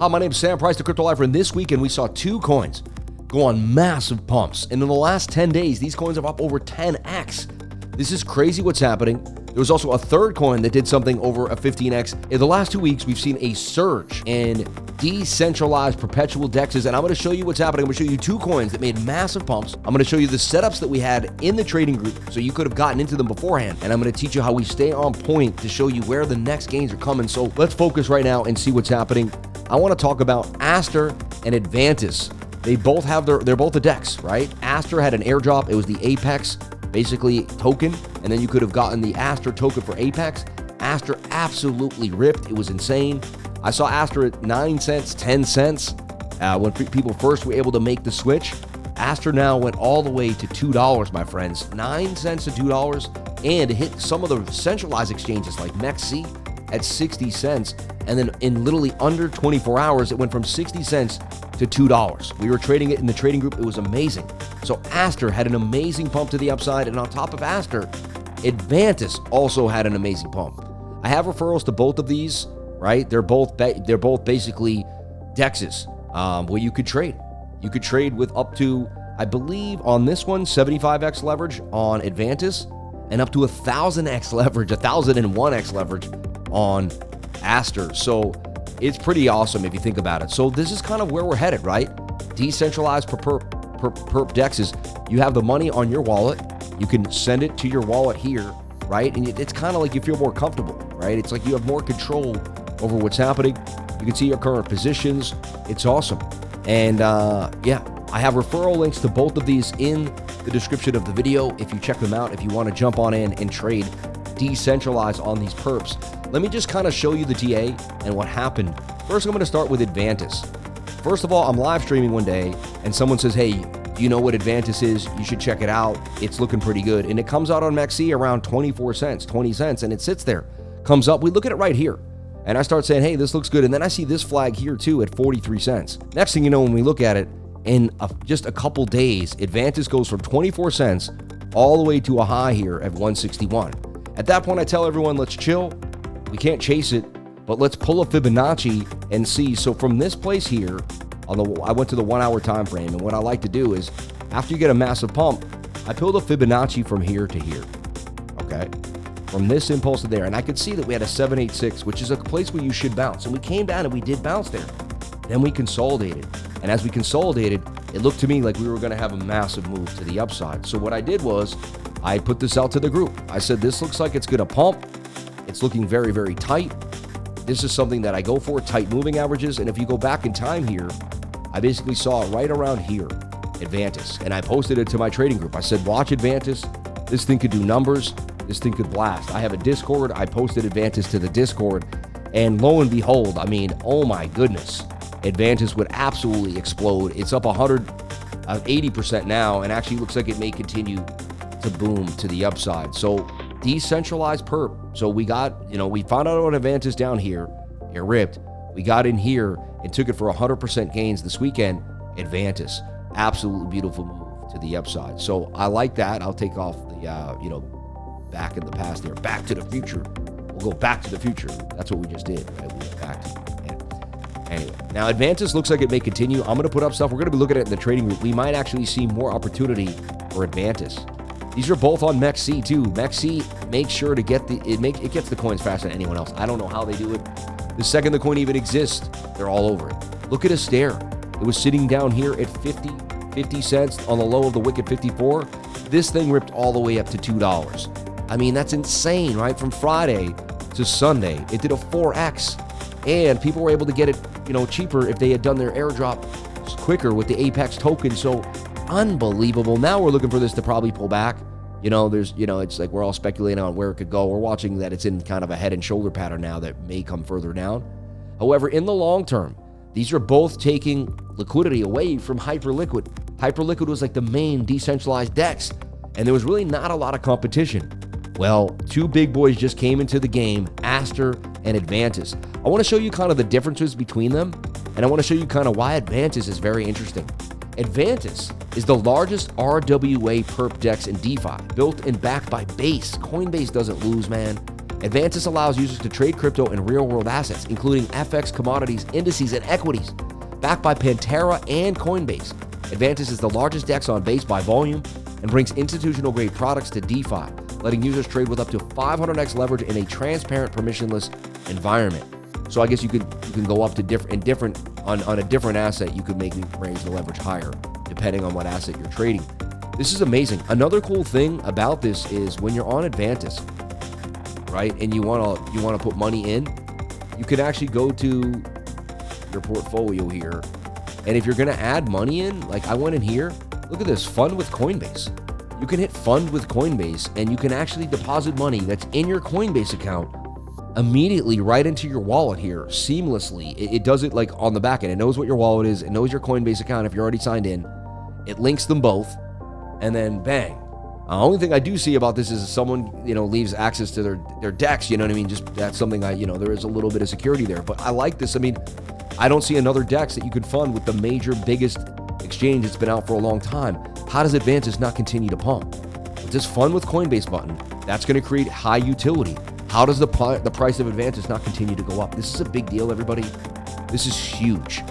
Hi, my name is Sam Price, the Crypto Lifer, and this weekend we saw two coins go on massive pumps. And in the last 10 days, these coins are up over 10x. This is crazy what's happening. There was also a third coin that did something over a 15x. In the last 2 weeks, we've seen a surge in decentralized perpetual DEXs, and I'm going to show you what's happening. I'm going to show you two coins that made massive pumps. I'm going to show you the setups that we had in the trading group so you could have gotten into them beforehand, and I'm going to teach you how we stay on point to show you where the next gains are coming. So let's focus right now and see what's happening. I want to talk about Aster and Advantis. They both have they're both a DEX, right? Aster had an airdrop. It was the Apex, basically, token, and then you could have gotten the Aster token for Apex. Aster absolutely ripped. It was insane. I saw Aster at 9 cents, 10 cents when people first were able to make the switch. Aster now went all the way to $2, my friends. 9 cents to $2, and it hit some of the centralized exchanges like MEXC at 60 cents. And then in literally under 24 hours, it went from 60 cents to $2. We were trading it in the trading group. It was amazing. So Aster had an amazing pump to the upside. And on top of Aster, Advantis also had an amazing pump. I have referrals to both of these, right? They're both basically DEXs where you could trade. You could trade with up to, I believe on this one, 75x leverage on Advantis and up to 1,000x leverage, 1,001x leverage on Aster. So it's pretty awesome if you think about it. So this is kind of where we're headed, right? Decentralized perp-DEXs. You have the money on your wallet. You can send it to your wallet here, right? And it's kind of like you feel more comfortable, right? It's like you have more control over what's happening. You can see your current positions. It's awesome. And yeah, I have referral links to both of these in the description of the video. If you check them out, if you want to jump on in and trade decentralized on these perps. Let me just kind of show you the TA and what happened. First, I'm going to start with Advantis. First of all, I'm live streaming one day and someone says, hey, do you know what Advantis is? You should check it out. It's looking pretty good. And it comes out on MEXC around 24 cents, 20 cents, and it sits there. Comes up, we look at it right here. And I start saying, hey, this looks good. And then I see this flag here too at 43 cents. Next thing you know, when we look at it, in just a couple days, Advantis goes from 24 cents all the way to a high here at 161. At that point, I tell everyone, let's chill. We can't chase it, but let's pull a Fibonacci and see. So from this place here, I went to the 1 hour time frame, and what I like to do is, after you get a massive pump, I pull the Fibonacci from here to here, okay? From this impulse to there, and I could see that we had a 786, which is a place where you should bounce, and we came down and we did bounce there. Then we consolidated, and as we consolidated, it looked to me like we were going to have a massive move to the upside. So what I did was, I put this out to the group. I said, this looks like it's going to pump. It's looking very, very tight. This is something that I go for, tight moving averages. And if you go back in time here, I basically saw it right around here, Advantis. And I posted it to my trading group. I said, watch Advantis. This thing could do numbers. This thing could blast. I have a Discord. I posted Advantis to the Discord. And lo and behold, I mean, oh my goodness, Advantis would absolutely explode. It's up 80% now, and actually looks like it may continue to boom to the upside. So decentralized perp. So we got, we found out on Advantis down here. It ripped. We got in here and took it for 100% gains this weekend. Advantis, absolutely beautiful move to the upside. So I like that. I'll take off the, back in the past there, back to the future. We'll go back to the future. That's what we just did, right? We went back to Anyway, now Advantis looks like it may continue. I'm going to put up stuff. We're going to be looking at it in the trading group. We might actually see more opportunity for Advantis. These are both on MEXC too. MEXC makes sure to get it gets the coins faster than anyone else. I don't know how they do it. The second the coin even exists, they're all over it. Look at Aster. It was sitting down here at 50 cents on the low of the wick at 54. This thing ripped all the way up to $2. I mean, that's insane, right? From Friday to Sunday, it did a 4x. And people were able to get it, cheaper if they had done their airdrop quicker with the Apex token. So unbelievable. Now we're looking for this to probably pull back. It's like we're all speculating on where it could go. We're watching that it's in kind of a head and shoulder pattern now that may come further down. However, in the long term, these are both taking liquidity away from Hyperliquid. Hyperliquid was like the main decentralized DEX, and there was really not a lot of competition. Well, two big boys just came into the game, Aster and Advantis. I want to show you kind of the differences between them, and I want to show you kind of why Advantis is very interesting. Advantis is the largest RWA perp DEX in DeFi, built and backed by Base. Coinbase doesn't lose, man. Advantis allows users to trade crypto and real-world assets, including FX, commodities, indices, and equities, backed by Pantera and Coinbase. Advantis is the largest DEX on Base by volume and brings institutional-grade products to DeFi, letting users trade with up to 500x leverage in a transparent, permissionless environment. So I guess you can go up to different on a different asset. You could raise the leverage higher depending on what asset you're trading. This is amazing. Another cool thing about this is when you're on Advantis, right, and you wanna put money in, you can actually go to your portfolio here, and if you're gonna add money in, like I went in here, look at this, fund with Coinbase. You can hit fund with Coinbase, and you can actually deposit money that's in your Coinbase account immediately right into your wallet here seamlessly. It does it like on the back end. It knows what your wallet is. It knows your Coinbase account if you're already signed in. It links them both, and then bang. The only thing I do see about this is if someone, leaves access to their DEX, you know what I mean? Just that's something there is a little bit of security there. But I like this. I mean, I don't see another DEX that you could fund with the major, biggest exchange that's been out for a long time. How does Advantis not continue to pump? With this fund with Coinbase button, that's going to create high utility. How does the price of Advantis not continue to go up? This is a big deal, everybody. This is huge.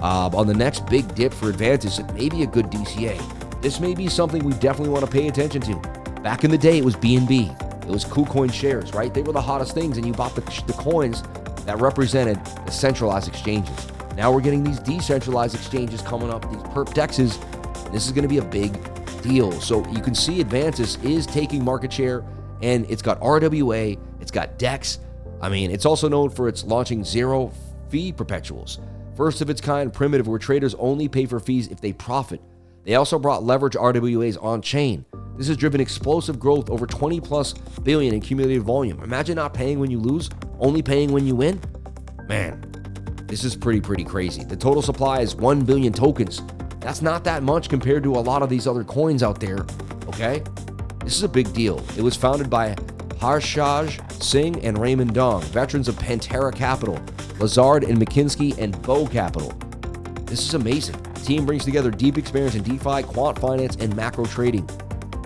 On the next big dip for Advantis, it may be a good DCA. This may be something we definitely want to pay attention to. Back in the day, it was BNB. It was KuCoin shares, right? They were the hottest things, and you bought the coins that represented the centralized exchanges. Now we're getting these decentralized exchanges coming up, these perp-DEXs. This is going to be a big deal. So you can see Advantis is taking market share, and it's got RWA, it's got DEX. I mean, it's also known for its launching zero-fee perpetuals. First of its kind primitive where traders only pay for fees if they profit. They also brought leverage RWAs on-chain. This has driven explosive growth, over 20+ billion in cumulative volume. Imagine not paying when you lose, only paying when you win. Man, this is pretty crazy. The total supply is 1 billion tokens. That's not that much compared to a lot of these other coins out there, okay? This is a big deal. It was founded by Harshaj Singh and Raymond Dong, veterans of Pantera Capital, Lazard and McKinsey, and Bow Capital. This is amazing. The team brings together deep experience in DeFi, quant finance, and macro trading.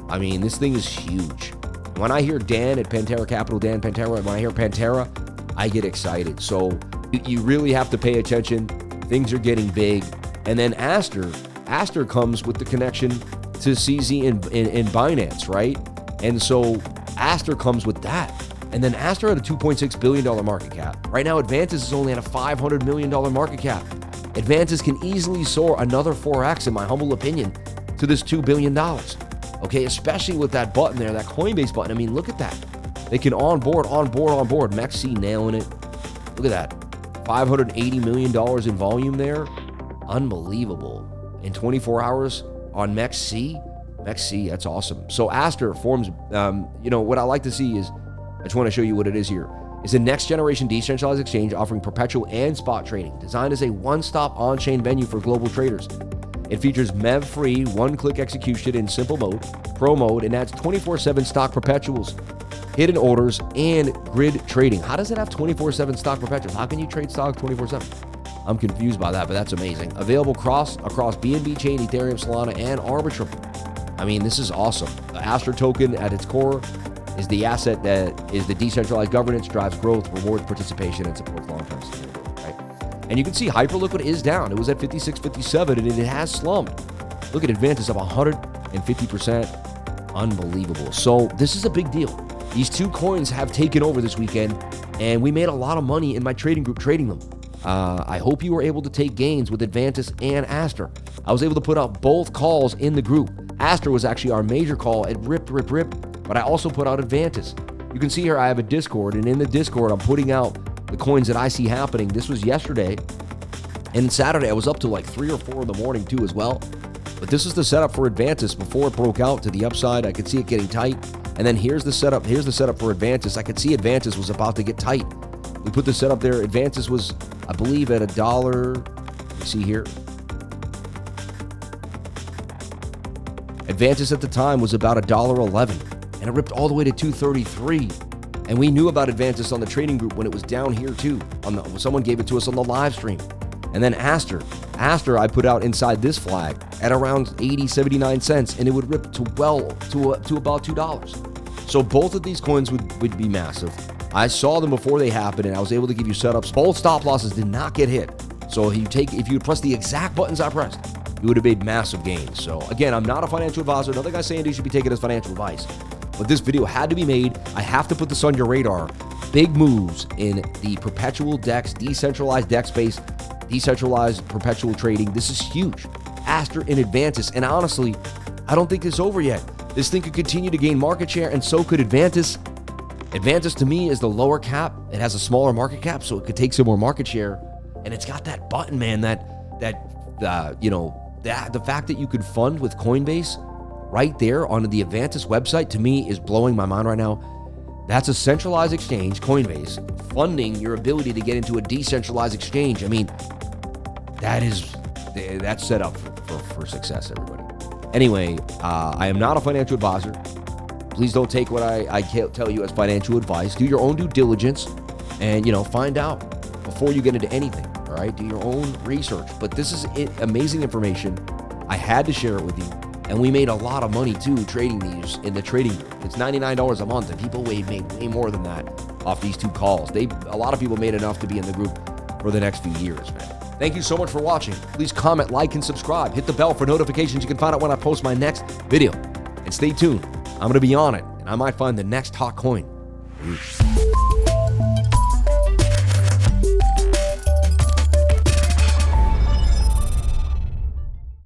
I mean, this thing is huge. When I hear Dan at Pantera Capital, Dan Pantera, when I hear Pantera, I get excited. So you really have to pay attention. Things are getting big. And then Aster comes with the connection to CZ and Binance, right? And so Aster comes with that. And then Aster had a $2.6 billion market cap. Right now, Advantis is only at a $500 million market cap. Advantis can easily soar another 4x, in my humble opinion, to this $2 billion. Okay, especially with that button there, that Coinbase button. I mean, look at that. They can onboard. MEXC nailing it. Look at that. $580 million in volume there. Unbelievable. In 24 hours on MEXC. MEXC, that's awesome. So Aster forms, what I like to see is, I just want to show you what it is here. It's a next generation decentralized exchange offering perpetual and spot trading, designed as a one-stop on-chain venue for global traders. It features MEV-free, one-click execution in simple mode, pro mode, and adds 24/7 stock perpetuals, hidden orders, and grid trading. How does it have 24/7 stock perpetuals? How can you trade stocks 24/7? I'm confused by that, but that's amazing. Available across BNB Chain, Ethereum, Solana, and Arbitrum. I mean, this is awesome. The Aster token at its core is the asset that is the decentralized governance, drives growth, rewards participation, and supports long-term sustainability, right? And you can see Hyperliquid is down. It was at 56.57, and it has slumped. Look at Advantis up 150%. Unbelievable. So this is a big deal. These two coins have taken over this weekend, and we made a lot of money in my trading group trading them. I hope you were able to take gains with Advantis and Aster. I was able to put out both calls in the group. Aster was actually our major call. It ripped, but I also put out Advantis. You can see here I have a Discord, and in the Discord I'm putting out the coins that I see happening. This was yesterday, and Saturday I was up to like 3 or 4 in the morning too as well. But this is the setup for Advantis before it broke out to the upside. I could see it getting tight, and then here's the setup. Here's the setup for Advantis. I could see Advantis was about to get tight. We put the setup there. Advantis was, I believe, at $1. Let me see here. Advantis at the time was about $1.11, and it ripped all the way to $2.33. And we knew about Advantis on the trading group when it was down here too. Someone gave it to us on the live stream. And then Aster I put out inside this flag at around 79 cents, and it would rip to about $2. So both of these coins would be massive. I saw them before they happened, and I was able to give you setups. Both stop losses did not get hit. So if you press the exact buttons I pressed, you would have made massive gains. So again, I'm not a financial advisor. Another guy saying you should be taking as financial advice. But this video had to be made. I have to put this on your radar. Big moves in the perpetual DEX, decentralized DEX space, decentralized perpetual trading. This is huge. Aster and Advantis. And honestly, I don't think it's over yet. This thing could continue to gain market share, and so could Advantis. Advantis to me is the lower cap. It has a smaller market cap, so it could take some more market share. And it's got that button, man, the fact that you could fund with Coinbase right there on the Advantis website, to me, is blowing my mind right now. That's a centralized exchange, Coinbase, funding your ability to get into a decentralized exchange. I mean, that's set up for success, everybody. Anyway, I am not a financial advisor. Please don't take what I tell you as financial advice. Do your own due diligence and, find out before you get into anything, all right? Do your own research. But this is amazing information. I had to share it with you. And we made a lot of money, too, trading these in the trading group. It's $99 a month, and people made way more than that off these 2 calls. A lot of people made enough to be in the group for the next few years, man. Thank you so much for watching. Please comment, like, and subscribe. Hit the bell for notifications. You can find out when I post my next video. And stay tuned. I'm going to be on it, and I might find the next hot coin. Peace.